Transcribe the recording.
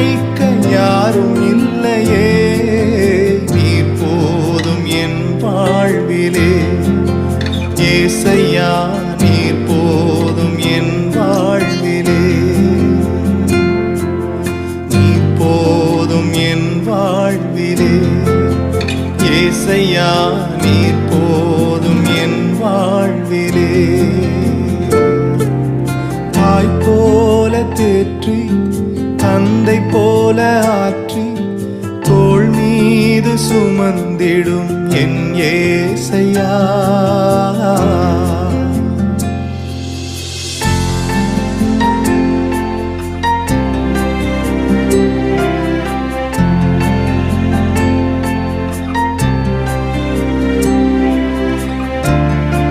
இணைக்க யாரும் இல்லையே, நீர் போதும் என் வாழ்விலே. ஏசையா நீர் போதும் என் வாழ்விலே, நீர் போதும் என் வாழ்விலே. ஏசையா நீர் போதும் என் வாழ்விலே. தாய் போல தேற்றி தந்தை போல ஆற்றி தோள் மீது சுமந்திடும் என் ஏசையா.